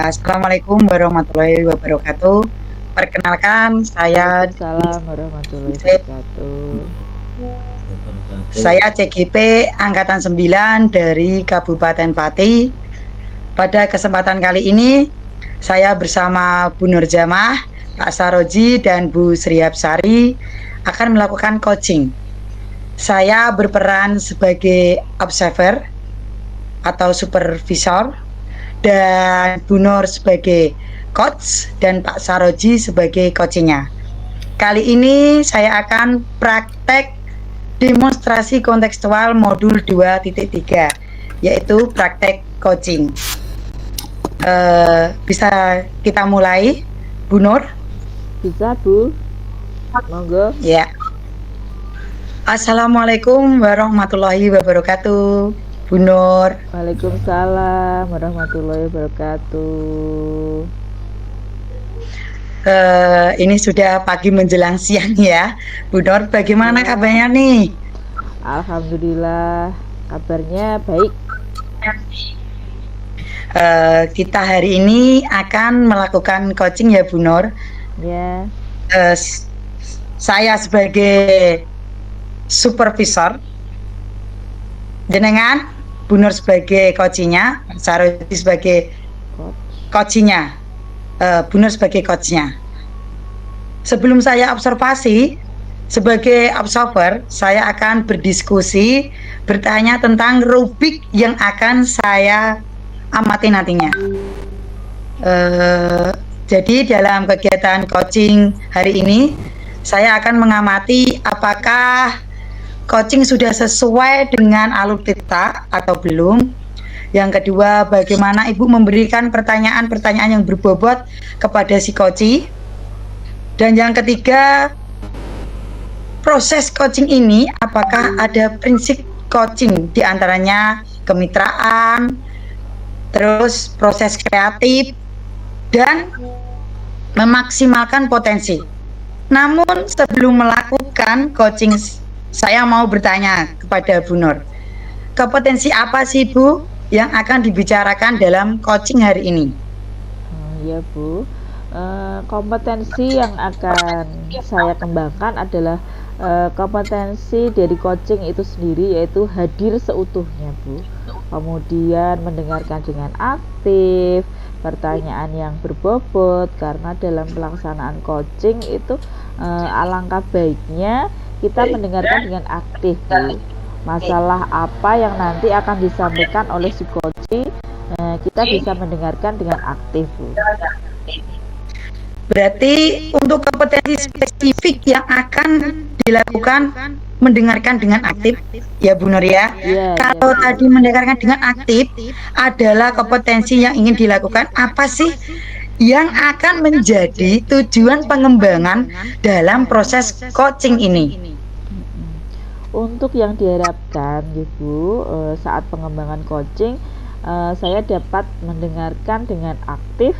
Assalamualaikum warahmatullahi wabarakatuh. Perkenalkan, Waalaikumsalam warahmatullahi wabarakatuh. saya CGP Angkatan 9 dari Kabupaten Pati. Pada kesempatan kali ini, saya bersama Bu Nurjamah, Pak Saroji, dan Bu Sriapsari akan melakukan coaching. Saya berperan sebagai observer atau supervisor, dan Bu Nur sebagai coach, dan Pak Saroji sebagai coachingnya. Kali ini saya akan praktek demonstrasi kontekstual modul 2.3, yaitu praktek coaching. Bisa kita mulai, Bu Nur? Bisa, Bu? Monggo. Ya. Assalamualaikum warahmatullahi wabarakatuh, Bu Nur. Waalaikumsalam warahmatullahi wabarakatuh. Ini sudah pagi menjelang siang ya, Bu Nur. Bagaimana kabarnya nih? Alhamdulillah, kabarnya baik. Kita hari ini akan melakukan coaching ya, Bu Nur. Ya. Saya sebagai supervisor, jenengan Bu Nur sebagai coachingnya, Saroji sebagai coachingnya, Bu Nur sebagai coachnya. Sebelum saya observasi, sebagai observer, saya akan berdiskusi, bertanya tentang rubrik yang akan saya amati nantinya. Jadi dalam kegiatan coaching hari ini, saya akan mengamati apakah coaching sudah sesuai dengan alur kita atau belum. Yang kedua, bagaimana Ibu memberikan pertanyaan-pertanyaan yang berbobot kepada si coach. Dan yang ketiga, proses coaching ini apakah ada prinsip coaching, diantaranya kemitraan, terus proses kreatif, dan memaksimalkan potensi. Namun sebelum melakukan coaching, saya mau bertanya kepada Bu Nur, kompetensi apa sih Bu yang akan dibicarakan dalam coaching hari ini? Ya, Bu. Kompetensi yang akan saya kembangkan adalah kompetensi dari coaching itu sendiri, yaitu hadir seutuhnya, Bu. Kemudian mendengarkan dengan aktif, pertanyaan yang berbobot, karena dalam pelaksanaan coaching itu alangkah baiknya kita mendengarkan dengan aktif, Bu. Masalah apa yang nanti akan disampaikan oleh si coaching, kita bisa mendengarkan dengan aktif, Bu. Berarti untuk kompetensi spesifik yang akan dilakukan mendengarkan dengan aktif ya, Bu Nur ya. Kalau tadi mendengarkan dengan aktif adalah kompetensi yang ingin dilakukan, apa sih yang akan menjadi tujuan pengembangan dalam proses coaching ini? Untuk yang diharapkan, Ibu, saat pengembangan coaching, saya dapat mendengarkan dengan aktif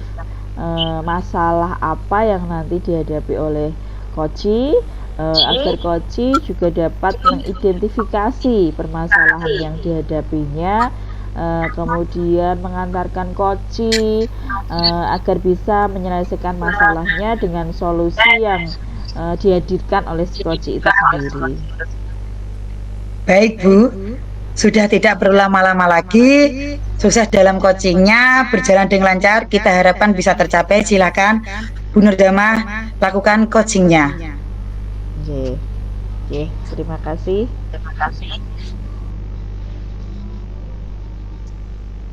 masalah apa yang nanti dihadapi oleh coach, agar coach juga dapat mengidentifikasi permasalahan yang dihadapinya, kemudian mengantarkan coach agar bisa menyelesaikan masalahnya dengan solusi yang dihadirkan oleh si coach itu sendiri. Baik, Bu. Sudah tidak berlama-lama lagi, sukses dalam coachingnya, berjalan dengan lancar, kita harapkan bisa tercapai. Silakan Bu Nurjamah lakukan coachingnya. Oke, terima kasih.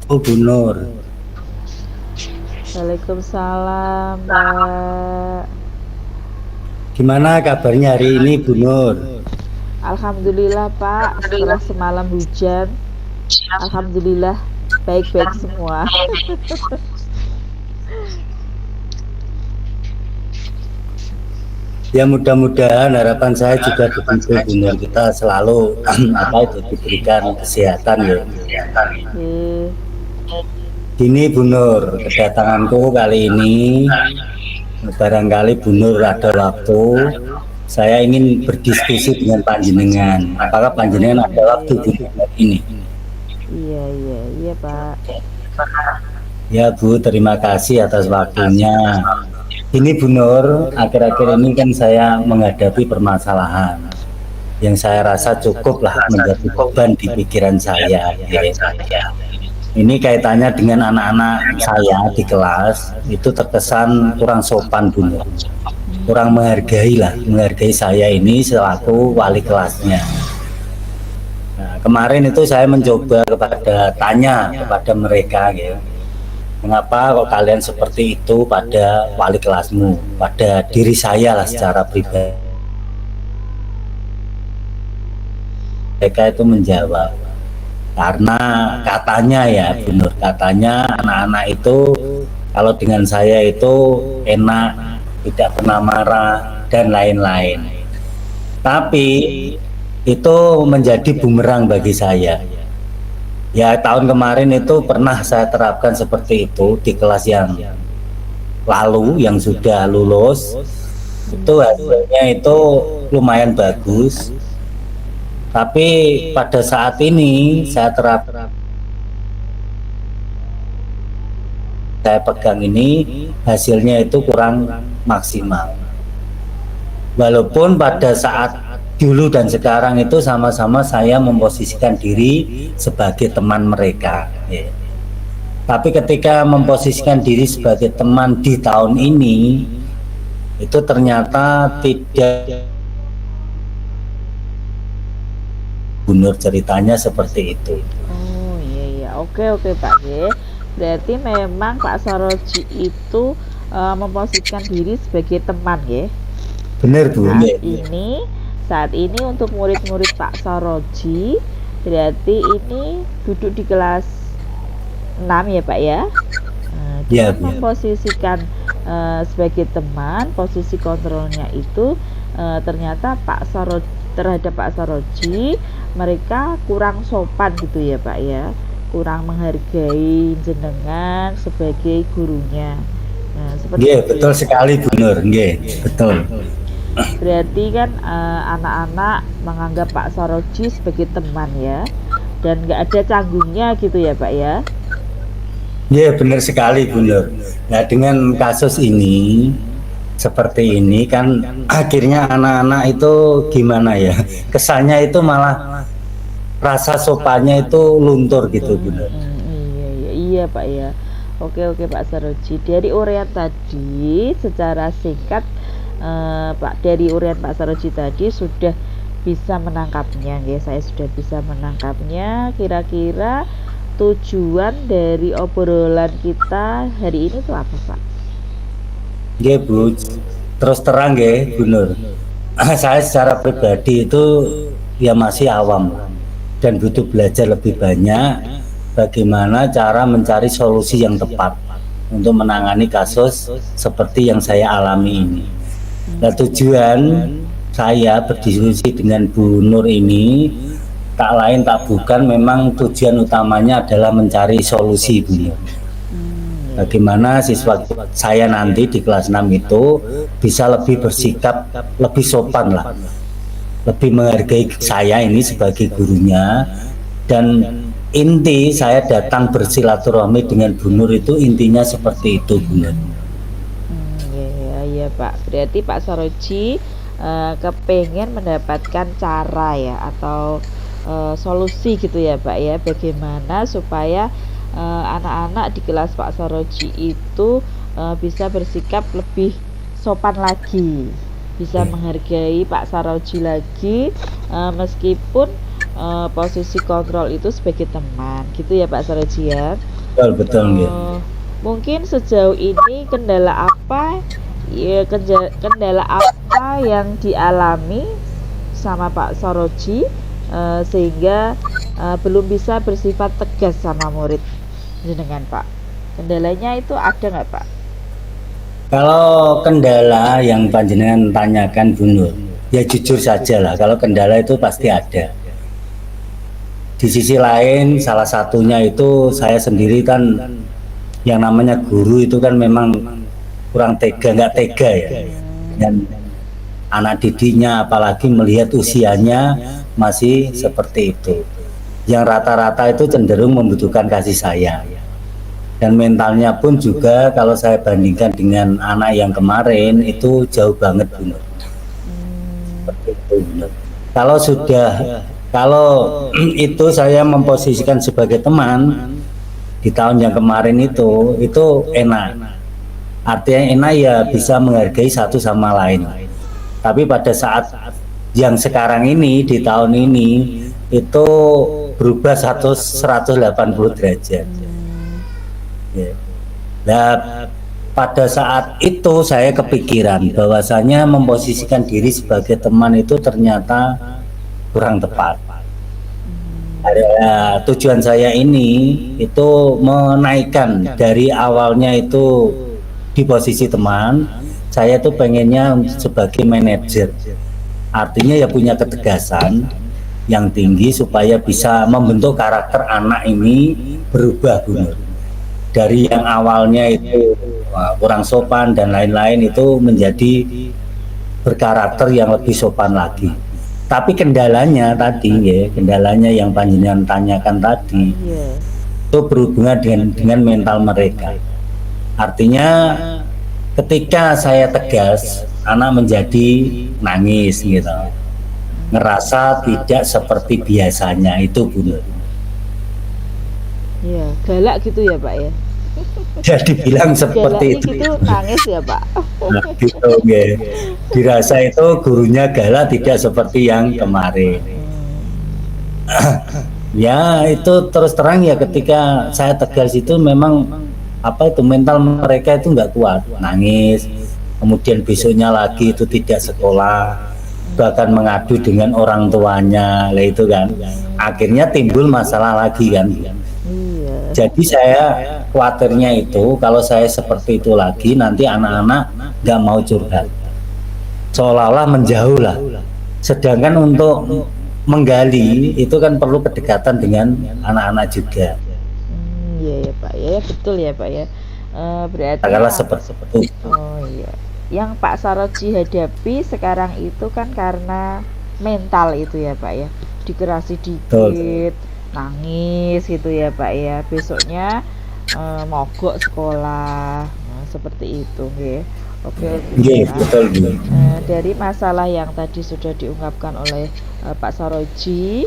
Oh, Bu Nur. Waalaikumsalam, Pak. Gimana kabarnya hari ini, Bu Nur? Alhamdulillah, Pak, setelah semalam hujan, alhamdulillah baik-baik semua. Ya, mudah-mudahan harapan saya juga begitu, Bu Nur, kita selalu diberikan kesehatan ya. Ini Bu Nur, kedatanganku kali ini, barangkali Bu Nur ada waktu, saya ingin berdiskusi dengan panjenengan. Apakah panjenengan ada waktu di ini? Iya Pak. Ya Bu, terima kasih atas waktunya. Ini Bu Nur, akhir-akhir ini kan saya menghadapi permasalahan yang saya rasa cukuplah menjadi beban di pikiran saya. Ya. Ini kaitannya dengan anak-anak saya di kelas, itu terkesan kurang sopan Bu Nur. Kurang menghargai saya ini selaku wali kelasnya. Nah, kemarin itu saya mencoba tanya kepada mereka gitu. Mengapa kok kalian seperti itu pada wali kelasmu, pada diri saya lah secara pribadi. Mereka itu menjawab, karena katanya ya benar, katanya anak-anak itu kalau dengan saya itu enak, tidak pernah marah dan lain-lain. Tapi itu menjadi bumerang bagi saya. Ya tahun kemarin itu pernah saya terapkan seperti itu di kelas yang lalu yang sudah lulus, itu hasilnya itu lumayan bagus. Tapi pada saat ini saya pegang ini hasilnya itu kurang maksimal. Walaupun pada saat dulu dan sekarang itu sama-sama saya memposisikan diri sebagai teman mereka. Ya. Tapi ketika memposisikan diri sebagai teman di tahun ini, itu ternyata tidak. Bunur ceritanya seperti itu. Oh iya, oke Pak G. Berarti memang Pak Saroji itu memposisikan diri sebagai teman ya. Benar Bu. Saat ini untuk murid-murid Pak Saroji berarti ini duduk di kelas 6 ya Pak ya. Dia memposisikan sebagai teman, posisi kontrolnya itu ternyata terhadap Pak Saroji mereka kurang sopan gitu ya Pak ya, kurang menghargai jenengan sebagai gurunya. Nah, seperti betul sekali Bu Nur, betul. Berarti kan anak-anak menganggap Pak Saroji sebagai teman ya, dan nggak ada canggungnya gitu ya Pak ya. Iya benar sekali Bu Nur. Nah dengan kasus ini seperti ini kan akhirnya anak-anak itu gimana ya, kesannya itu malah rasa sopannya itu luntur gitu Bu Nur. Iya Pak ya. Oke Pak Saroji, dari uraian tadi secara singkat Pak, dari uraian Pak Saroji tadi sudah bisa menangkapnya ya, saya sudah bisa menangkapnya. Kira-kira tujuan dari obrolan kita hari ini itu apa Pak? Ya Bu, terus terang ya Bu Nur, saya secara pribadi itu ya masih awam dan butuh belajar lebih banyak bagaimana cara mencari solusi yang tepat untuk menangani kasus seperti yang saya alami ini. Nah tujuan saya berdiskusi dengan Bu Nur ini tak lain tak bukan, memang tujuan utamanya adalah mencari solusi Bu Nur. Bagaimana siswa saya nanti di kelas 6 itu bisa lebih bersikap lebih sopan lah, lebih menghargai saya ini sebagai gurunya. Dan inti saya datang bersilaturahmi dengan Bu Nur itu intinya seperti itu Bu Nur. Iya Pak, berarti Pak Saroji kepengen mendapatkan cara ya atau solusi gitu ya Pak ya, bagaimana supaya anak-anak di kelas Pak Saroji itu bisa bersikap lebih sopan lagi, bisa menghargai Pak Saroji lagi, meskipun posisi kontrol itu sebagai teman gitu ya Pak Saroji ya. Betul ya. Mungkin sejauh ini kendala apa yang dialami sama Pak Saroji sehingga belum bisa bersifat tegas sama murid jenengan Pak? Kendalanya itu ada nggak Pak? Kalau kendala yang panjenengan tanyakan Bu Nur, ya jujur saja lah, kalau kendala itu pasti ada. Di sisi lain salah satunya itu saya sendiri kan yang namanya guru itu kan memang kurang nggak tega ya, dan anak didiknya apalagi melihat usianya masih seperti itu, yang rata-rata itu cenderung membutuhkan kasih sayang. dan mentalnya pun juga kalau saya bandingkan dengan anak yang kemarin itu jauh banget Bu Nur. Seperti itu, Bu Nur. Kalau itu saya memposisikan sebagai teman di tahun yang kemarin itu enak. Artinya enak ya bisa menghargai satu sama lain. Tapi pada saat yang sekarang ini di tahun ini itu berubah 180 derajat. Ya. Nah, pada saat itu saya kepikiran bahwasanya memposisikan diri sebagai teman itu ternyata kurang tepat. Tujuan saya ini itu menaikkan dari awalnya itu di posisi teman, saya tuh pengennya sebagai manajer. Artinya ya punya ketegasan yang tinggi supaya bisa membentuk karakter anak ini berubah Bu Nur. Dari yang awalnya itu kurang sopan dan lain-lain itu menjadi berkarakter yang lebih sopan lagi. Tapi kendalanya tadi ya, kendalanya yang panjenengan tanyakan tadi itu berhubungan dengan mental mereka. Artinya ketika saya tegas, anak menjadi nangis gitu, ngerasa tidak seperti biasanya itu Bu Nur. Iya, galak gitu ya Pak ya. Jadi bilang seperti Galaknya itu. gitu nangis ya Pak. Nah, gitu ya. Dirasa itu gurunya galak tidak seperti yang kemarin. Ya itu terus terang ya ketika saya tegas itu memang apa itu mental mereka itu nggak kuat, nangis, kemudian besoknya lagi itu tidak sekolah, bahkan mengadu dengan orang tuanya, lah itu kan, akhirnya timbul masalah lagi kan. Iya. Jadi saya khawatirnya itu kalau saya seperti itu lagi nanti anak-anak nggak mau curhat, seolah-olah menjauh lah. Sedangkan untuk menggali itu kan perlu kedekatan dengan anak-anak juga. Iya ya Pak ya, betul ya Pak ya. Berarti Kalau seperti itu. oh iya, yang Pak Saroji hadapi sekarang itu kan karena mental itu ya Pak ya, dikerasi dikit, nangis gitu ya Pak ya, besoknya mogok sekolah, nah, seperti itu ya. Oke, Iya, betul Bu. dari masalah yang tadi sudah diungkapkan oleh Pak Saroji,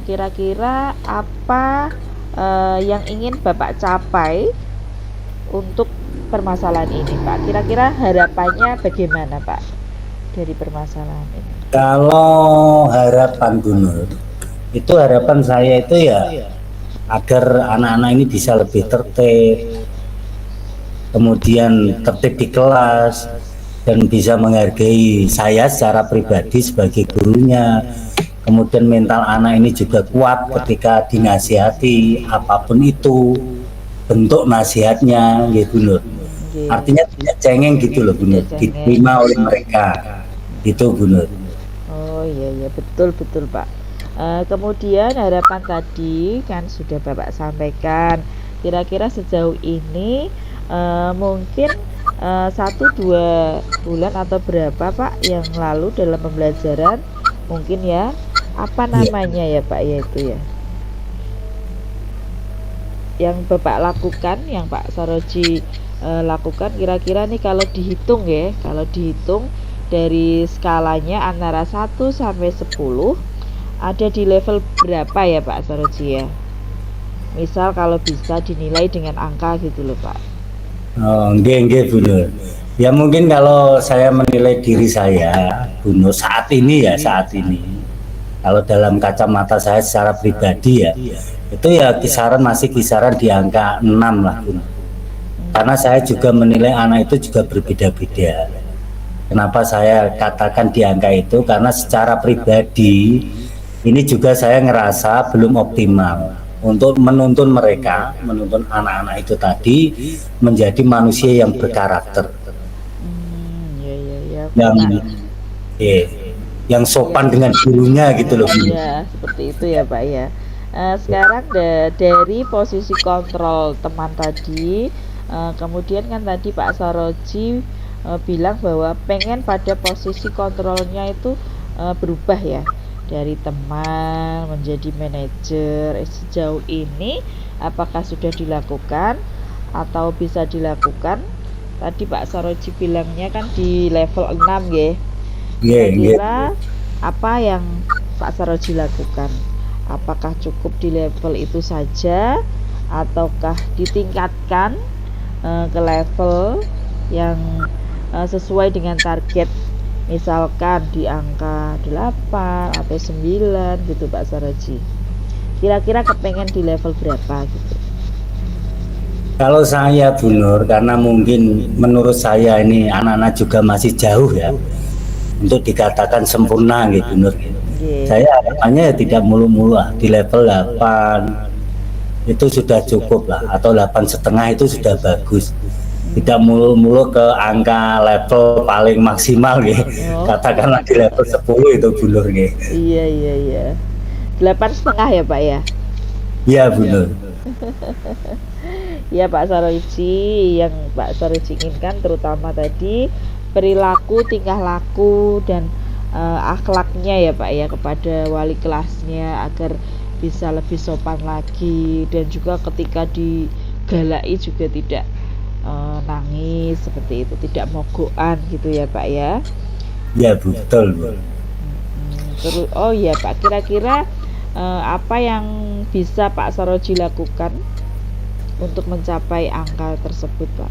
kira-kira apa yang ingin Bapak capai untuk permasalahan ini Pak? Kira-kira harapannya bagaimana Pak dari permasalahan ini? Kalau harapan Bu Nur, itu harapan saya itu ya agar anak-anak ini bisa lebih tertib, kemudian tertib di kelas dan bisa menghargai saya secara pribadi sebagai gurunya. Kemudian mental anak ini juga kuat ketika dinasihati apapun itu bentuk nasihatnya, ya Bu Nur. Artinya tidak cengeng gitu loh Bu Nur, diterima oleh mereka, itu Bu Nur. Oh iya betul Pak. Kemudian harapan tadi kan sudah Bapak sampaikan. Kira-kira sejauh ini mungkin 1-2 bulan atau berapa Pak yang lalu dalam pembelajaran mungkin ya, apa namanya ya Pak ya itu ya, yang Bapak lakukan, yang Pak Saroji lakukan, kira-kira nih kalau dihitung ya, kalau dihitung dari skalanya antara 1 sampai 10 ada di level berapa ya Pak Saroji ya, misal kalau bisa dinilai dengan angka gitu loh Pak. Oh, enggak Bu Nur. Ya mungkin kalau saya menilai diri saya Bu Nur saat ini ya, saat ini kalau dalam kacamata saya secara pribadi ya itu ya masih kisaran di angka 6 lah Bu Nur. Karena saya juga menilai anak itu juga berbeda-beda. Kenapa saya katakan di angka itu? Karena secara pribadi ini juga saya ngerasa belum optimal untuk menuntun mereka, menuntun anak-anak itu tadi menjadi manusia yang berkarakter, yang sopan dengan gurunya gitu loh. Ya seperti itu ya Pak ya. Sekarang dari posisi kontrol teman tadi, kemudian kan tadi Pak Saroji bilang bahwa pengen pada posisi kontrolnya itu berubah ya, dari teman menjadi manajer. Sejauh ini apakah sudah dilakukan atau bisa dilakukan. Tadi Pak Saroji bilangnya kan di level 6 ya. Kira-kira apa yang Pak Saroji lakukan? Apakah cukup di level itu saja ataukah ditingkatkan ke level yang sesuai dengan target, misalkan di angka 8 atau 9 gitu Pak Saroji? Kira-kira kepengen di level berapa gitu? Kalau saya Bu Nur, karena mungkin menurut saya ini anak-anak juga masih jauh ya untuk dikatakan sempurna gitu Bu Nur. Saya harapannya ya tidak mulu-mulu lah, di level 8 itu sudah cukup lah, atau 8,5 itu sudah bagus. Tidak mulu-mulu ke angka level paling maksimal gitu. Katakanlah di level 10 itu Bu Nur gitu. Iya. 8,5 ya Pak ya? Iya Bu Nur. Ya Pak Saroji, yang Pak Saroji inginkan terutama tadi perilaku, tingkah laku dan akhlaknya ya Pak ya kepada wali kelasnya agar bisa lebih sopan lagi, dan juga ketika digalai juga tidak nangis seperti itu, tidak mogokan gitu ya Pak ya. Ya betul Bu. Terus oh ya Pak, kira-kira apa yang bisa Pak Saroji lakukan untuk mencapai angka tersebut Pak?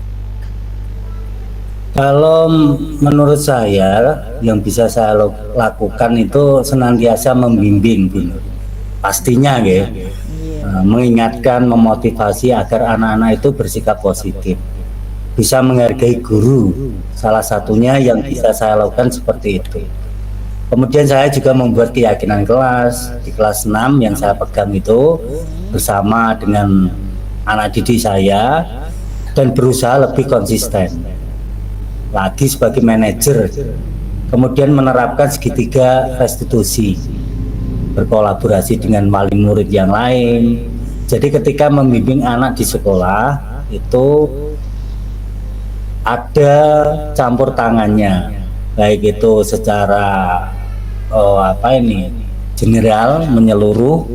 Kalau menurut saya yang bisa saya lakukan itu senantiasa membimbing Bu Nur. Pastinya ya, mengingatkan, memotivasi agar anak-anak itu bersikap positif, bisa menghargai guru. Salah satunya yang bisa saya lakukan seperti itu. Kemudian saya juga membuat keyakinan kelas di kelas 6 yang saya pegang itu bersama dengan anak didik saya, dan berusaha lebih konsisten lagi sebagai manajer. Kemudian menerapkan segitiga restitusi, berkolaborasi dengan wali murid yang lain. Jadi ketika membimbing anak di sekolah itu ada campur tangannya, baik itu secara general, menyeluruh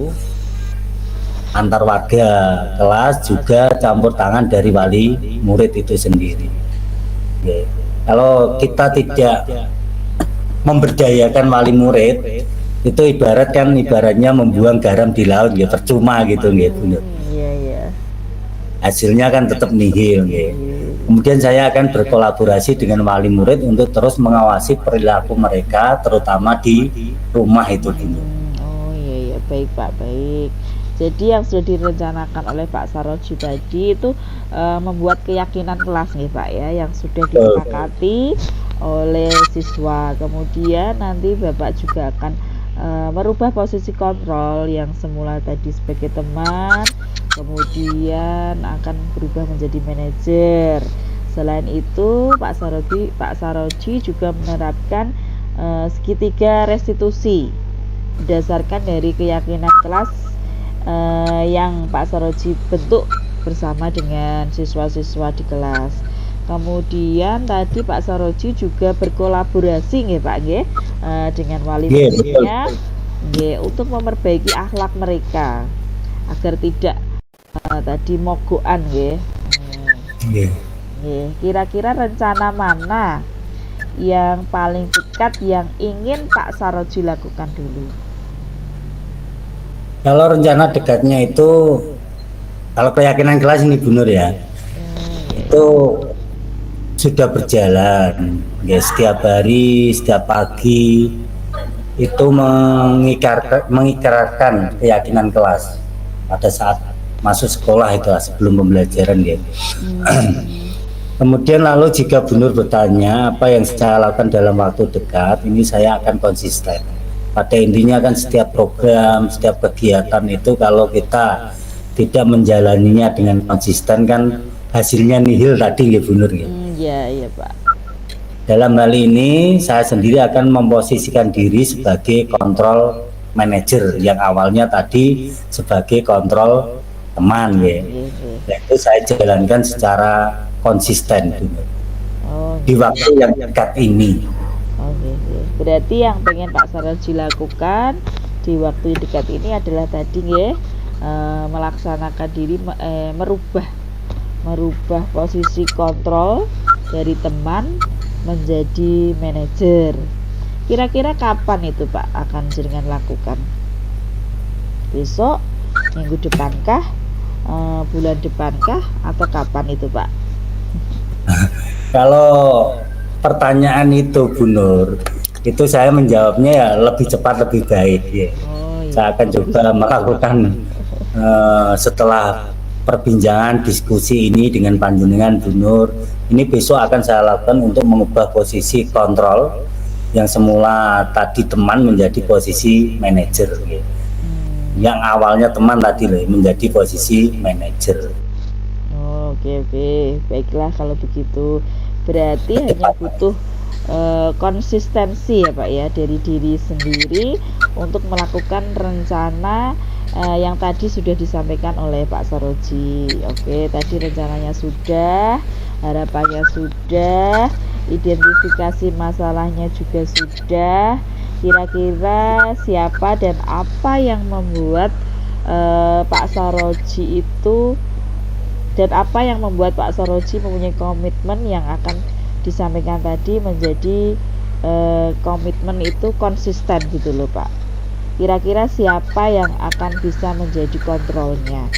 antar warga kelas, juga campur tangan dari wali murid itu sendiri. Kalau kita tidak memberdayakan wali murid, itu ibaratnya membuang garam di laut ya, percuma gitu gitu. Hasilnya kan tetap nihil gitu. Kemudian saya akan berkolaborasi dengan wali murid untuk terus mengawasi perilaku mereka, terutama di rumah itu gitu. Oh iya, baik Pak, baik. Jadi yang sudah direncanakan oleh Pak Saroji tadi itu membuat keyakinan kelas nih Pak ya, yang sudah disepakati oleh siswa. Kemudian nanti Bapak juga akan merubah posisi kontrol yang semula tadi sebagai teman, kemudian akan berubah menjadi manajer. Selain itu Pak Saroji juga menerapkan segitiga restitusi berdasarkan dari keyakinan kelas yang Pak Saroji bentuk bersama dengan siswa-siswa di kelas. Kemudian tadi Pak Saroji juga berkolaborasi nggih Pak nggih dengan wali muridnya untuk memperbaiki akhlak mereka agar tidak tadi mogokan nggih. Kira-kira rencana mana yang paling dekat yang ingin Pak Saroji lakukan dulu? Kalau rencana dekatnya itu, kalau keyakinan kelas ini Bu Nur ya, itu sudah berjalan ya, setiap hari, setiap pagi itu mengikrarkan keyakinan kelas pada saat masuk sekolah itu sebelum pembelajaran ya. Kemudian lalu jika Bu Nur bertanya apa yang saya lakukan dalam waktu dekat, ini saya akan konsisten. Pada intinya kan setiap program, setiap kegiatan itu kalau kita tidak menjalaninya dengan konsisten kan hasilnya nihil tadi ya Bu Nur ya. Iya Pak. Dalam hal ini saya sendiri akan memposisikan diri sebagai kontrol manajer yang awalnya tadi sebagai kontrol teman ya. Dan itu saya jalankan secara konsisten Bu Nur. Di waktu yang dekat ini. Berarti yang pengen Pak Saroji lakukan di waktu dekat ini adalah tadi melaksanakan diri, merubah merubah posisi kontrol dari teman menjadi manajer. Kira-kira kapan itu Pak akan jenengan lakukan? Besok, minggu depankah, bulan depankah, atau kapan itu Pak? Kalau pertanyaan itu Bu Nur, itu saya menjawabnya ya lebih cepat lebih baik ya. Oh iya. Saya akan coba melakukan setelah perbincangan diskusi ini dengan panjenengan Bu Nur. Ini besok akan saya lakukan untuk mengubah posisi kontrol yang semula tadi teman menjadi posisi manajer ya. Yang awalnya teman tadi loh menjadi posisi manajer. Oh, oke. Baiklah kalau begitu. Berarti hanya butuh konsistensi ya Pak ya dari diri sendiri untuk melakukan rencana yang tadi sudah disampaikan oleh Pak Saroji. Oke, tadi rencananya sudah, harapannya sudah, identifikasi masalahnya juga sudah. Kira-kira siapa dan apa yang membuat Pak Saroji itu, dan apa yang membuat Pak Saroji mempunyai komitmen yang akan disampaikan tadi menjadi komitmen itu konsisten gitu loh Pak. Kira-kira siapa yang akan bisa menjadi kontrolnya,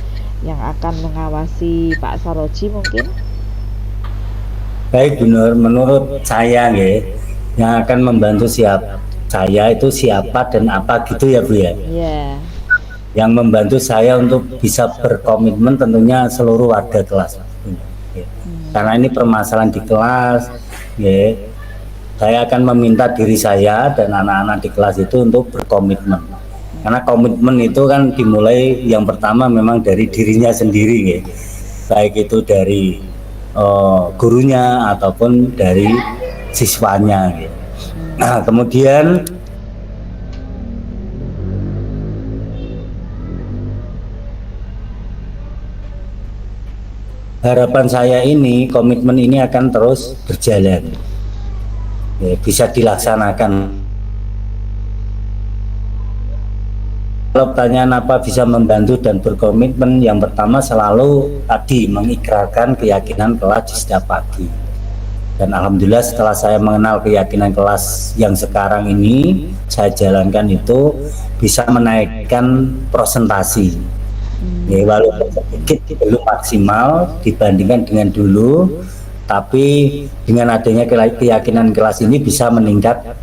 yang akan mengawasi Pak Saroji mungkin? Baik Bu Nur, menurut saya yang akan membantu saya itu siapa dan apa gitu ya Bu ya. Iya. Yang membantu saya untuk bisa berkomitmen tentunya seluruh warga kelas. Karena ini permasalahan di kelas, saya akan meminta diri saya dan anak-anak di kelas itu untuk berkomitmen. Karena komitmen itu kan dimulai yang pertama memang dari dirinya sendiri, baik itu dari gurunya ataupun dari siswanya. Nah, kemudian harapan saya ini, komitmen ini akan terus berjalan, bisa dilaksanakan. Kalau pertanyaan apa bisa membantu dan berkomitmen, yang pertama selalu tadi mengikrarkan keyakinan kelas di setiap pagi. Dan alhamdulillah setelah saya mengenal keyakinan kelas yang sekarang ini saya jalankan itu bisa menaikkan presentasi. Walaupun sedikit belum maksimal dibandingkan dengan dulu, tapi dengan adanya keyakinan kelas ini bisa meningkat,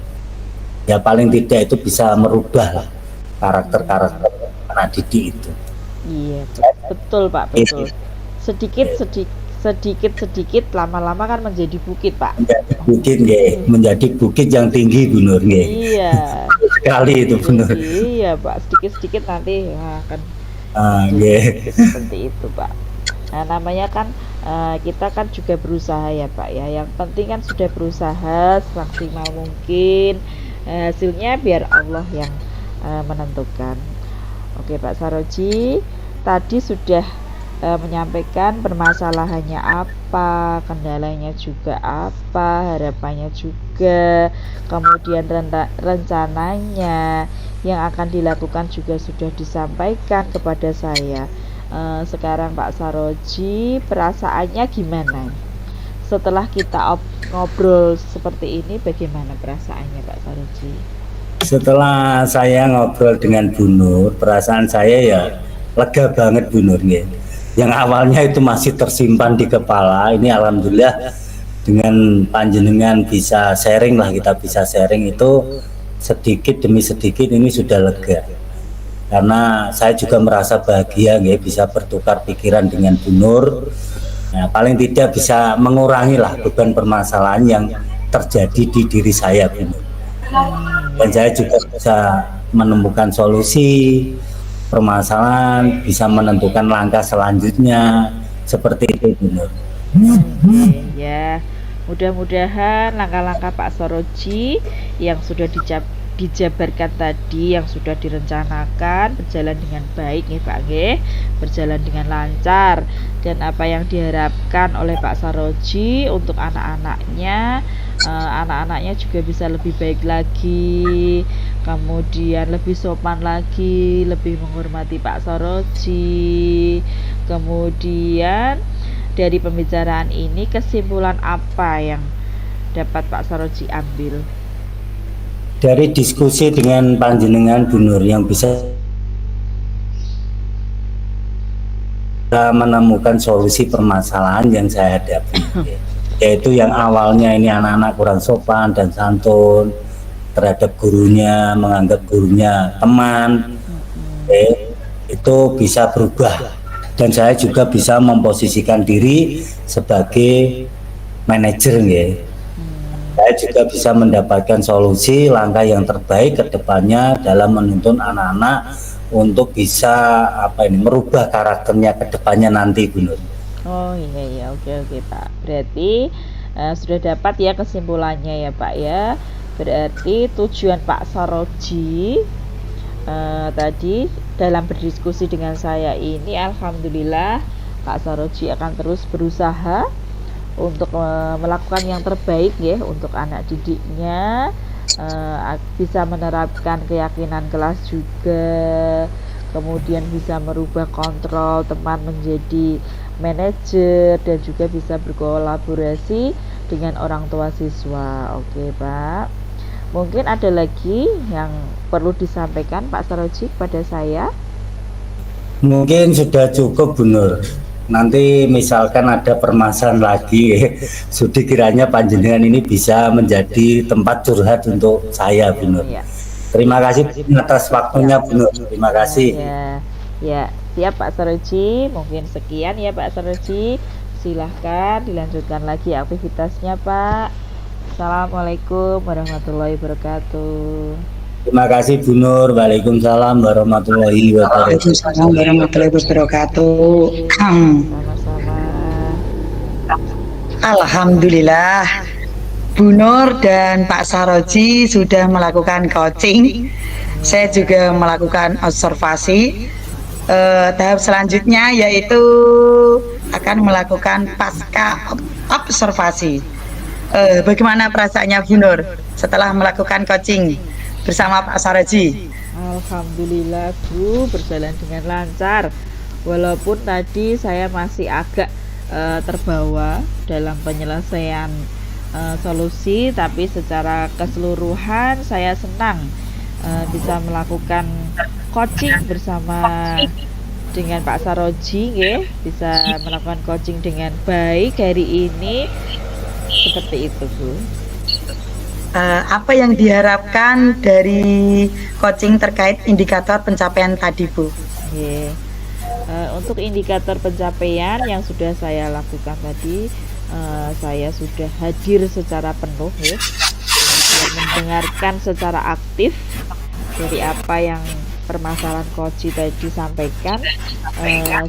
ya paling tidak itu bisa merubah lah karakter anak didik itu. Iya, betul Pak, betul. Sedikit lama-lama kan menjadi bukit Pak. Menjadi bukit yang tinggi Bu Nur. Iya. Sekali itu Bu Nur. Iya Pak, sedikit nanti akan seperti itu Pak. Nah, namanya kan kita kan juga berusaha ya Pak ya. Yang penting kan sudah berusaha semaksimal mungkin, hasilnya biar Allah yang menentukan. Oke Pak Saroji, tadi sudah menyampaikan permasalahannya apa, kendalanya juga apa, harapannya juga, kemudian rencananya yang akan dilakukan juga sudah disampaikan kepada saya. Sekarang Pak Saroji, perasaannya gimana? Setelah kita ngobrol seperti ini, bagaimana perasaannya Pak Saroji? Setelah saya ngobrol dengan Bu Nur, perasaan saya ya lega banget Bu Nur. Yang awalnya itu masih tersimpan di kepala, ini alhamdulillah dengan panjenengan bisa sharing lah, kita bisa sharing itu sedikit demi sedikit ini sudah lega. Karena saya juga merasa bahagia bisa bertukar pikiran dengan Bu Nur. Nah, paling tidak bisa mengurangi lah beban permasalahan yang terjadi di diri saya Bu Nur. Dan saya juga bisa menemukan solusi permasalahan, bisa menentukan langkah selanjutnya, seperti itu Bu Nur. Ya, mudah-mudahan langkah-langkah Pak Saroji yang sudah dijabarkan tadi, yang sudah direncanakan berjalan dengan baik nih Pak berjalan dengan lancar, dan apa yang diharapkan oleh Pak Saroji untuk anak-anaknya juga bisa lebih baik lagi, kemudian lebih sopan lagi, lebih menghormati Pak Saroji, kemudian dari pembicaraan ini kesimpulan apa yang dapat Pak Saroji ambil? Dari diskusi dengan panjenengan Bu Nur yang bisa menemukan solusi permasalahan yang saya hadapi, yaitu yang awalnya ini anak-anak kurang sopan dan santun terhadap gurunya, menganggap gurunya teman, itu bisa berubah, dan saya juga bisa memposisikan diri sebagai manajer, saya juga bisa mendapatkan solusi langkah yang terbaik ke depannya dalam menuntun anak-anak untuk bisa merubah karakternya ke depannya nanti, Bu Nur. Oh iya, oke Pak. Berarti sudah dapat ya kesimpulannya ya Pak ya. Berarti tujuan Pak Saroji tadi dalam berdiskusi dengan saya ini, alhamdulillah Pak Saroji akan terus berusaha untuk melakukan yang terbaik ya untuk anak didiknya, bisa menerapkan keyakinan kelas juga, kemudian bisa merubah kontrol teman menjadi manajer, dan juga bisa berkolaborasi dengan orang tua siswa. Oke Pak, mungkin ada lagi yang perlu disampaikan Pak Saroji kepada saya? Mungkin sudah cukup, Bu Nur. Nanti misalkan ada permasalahan lagi, Sudi kiranya panjenengan ini bisa menjadi tempat curhat untuk saya, Bu Nur. Ya. Terima kasih atas waktunya, Bu Nur. Terima kasih. Ya, siap Pak Saroji. Mungkin sekian ya Pak Saroji. Silahkan dilanjutkan lagi aktivitasnya Pak. Assalamualaikum warahmatullahi wabarakatuh. Terima kasih Bu Nur. Waalaikumsalam warahmatullahi wabarakatuh. Waalaikumsalam warahmatullahi wabarakatuh. Sama-sama. Alhamdulillah, Bu Nur dan Pak Saroji sudah melakukan coaching. Saya juga melakukan observasi. Tahap selanjutnya yaitu akan melakukan pasca observasi. Bagaimana perasaannya Bu Nur setelah melakukan coaching bersama Pak Saroji? Alhamdulillah Bu, berjalan dengan lancar. Walaupun tadi saya masih agak terbawa dalam penyelesaian solusi, tapi secara keseluruhan saya senang bisa melakukan coaching bersama dengan Pak Saroji, bisa melakukan coaching dengan baik hari ini. Seperti itu Bu. Apa yang diharapkan dari coaching terkait indikator pencapaian tadi Bu? Untuk indikator pencapaian yang sudah saya lakukan tadi, saya sudah hadir secara penuh mendengarkan secara aktif dari apa yang permasalahan coaching tadi sampaikan.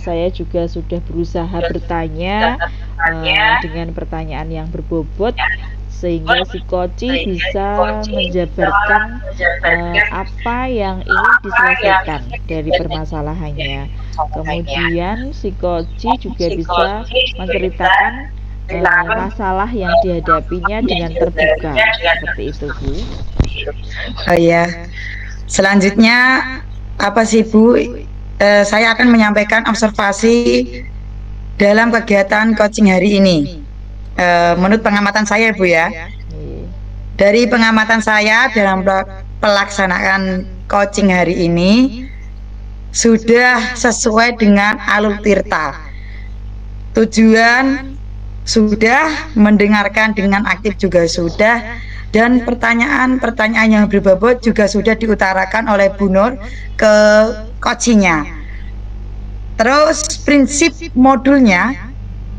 Saya juga sudah berusaha bertanya dengan pertanyaan yang berbobot, sehingga si coaching bisa menjabarkan apa yang ingin diselesaikan dari permasalahannya. Kemudian si coaching juga bisa menceritakan masalah yang dihadapinya dengan terbuka. Seperti itu Bu. Oh ya, selanjutnya apa sih Bu? Saya akan menyampaikan observasi dalam kegiatan coaching hari ini. Menurut pengamatan saya Bu ya, dari pengamatan saya dalam pelaksanaan coaching hari ini sudah sesuai dengan alur tirta. Tujuan sudah, mendengarkan dengan aktif juga sudah, dan pertanyaan-pertanyaan yang berbobot juga sudah diutarakan oleh Bu Nur ke coachingnya. Terus prinsip modulnya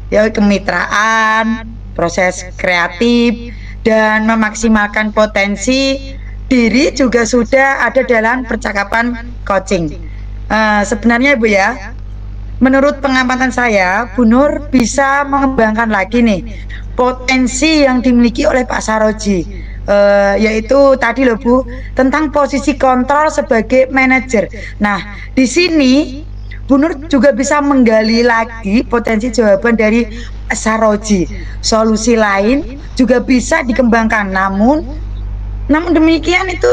yaitu kemitraan, proses kreatif, dan memaksimalkan potensi diri juga sudah ada dalam percakapan coaching. Sebenarnya Bu ya, menurut pengamatan saya, Bu Nur bisa mengembangkan lagi nih potensi yang dimiliki oleh Pak Saroji, yaitu tadi loh Bu, tentang posisi kontrol sebagai manajer. Nah, di sini Bu Nur juga bisa menggali lagi potensi jawaban dari Pak Saroji. Solusi lain juga bisa dikembangkan. Namun demikian itu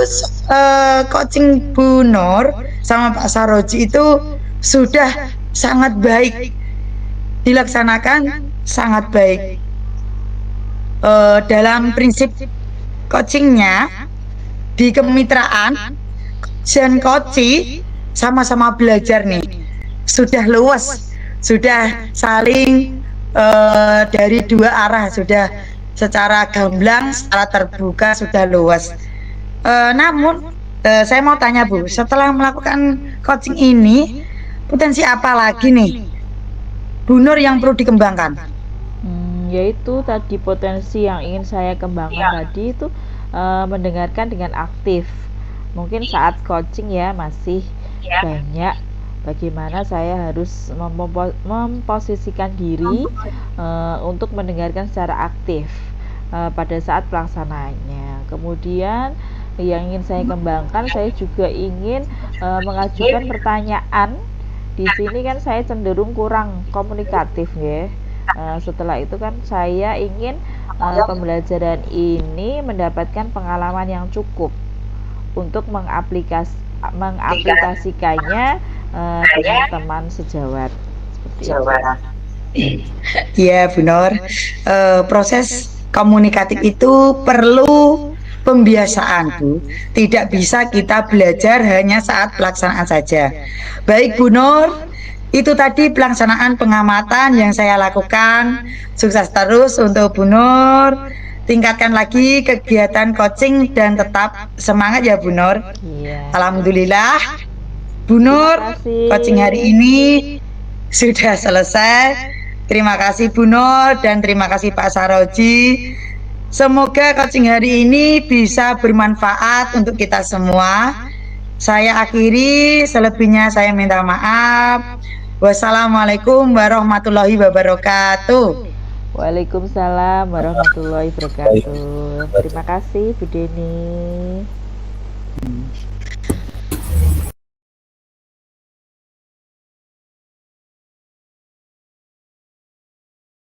coaching Bu Nur sama Pak Saroji itu sudah sangat baik dilaksanakan sangat baik. Dalam prinsip coachingnya di kemitraan dan coaching sama-sama belajar nih, sudah luas, sudah saling dari dua arah, sudah secara gamblang, secara terbuka sudah luas. Namun saya mau tanya Bu, setelah melakukan coaching ini, potensi apa lagi nih Bu Nur yang perlu dikembangkan? Yaitu tadi potensi yang ingin saya kembangkan tadi itu mendengarkan dengan aktif. Mungkin saat coaching ya masih banyak bagaimana saya harus memposisikan diri untuk mendengarkan secara aktif pada saat pelaksanaannya. Kemudian yang ingin saya kembangkan, saya juga ingin mengajukan pertanyaan. Di sini kan saya cenderung kurang komunikatif ya. Setelah itu kan saya ingin pembelajaran ini mendapatkan pengalaman yang cukup untuk mengaplikasikannya dengan teman sejawat seperti itu. Ya Bu Nur, proses komunikatif itu perlu pembiasaan Bu. Tidak bisa kita belajar hanya saat pelaksanaan saja. Baik Bu Nur, itu tadi pelaksanaan pengamatan yang saya lakukan. Sukses terus untuk Bu Nur. Tingkatkan lagi kegiatan coaching dan tetap semangat ya Bu Nur. Iya. Alhamdulillah Bu Nur, coaching hari ini sudah selesai. Terima kasih Bu Nur dan terima kasih Pak Saroji. Semoga coaching hari ini bisa bermanfaat untuk kita semua. Saya akhiri, selebihnya saya minta maaf. Wassalamualaikum warahmatullahi wabarakatuh. Waalaikumsalam warahmatullahi wabarakatuh. Terima kasih Bu Deni.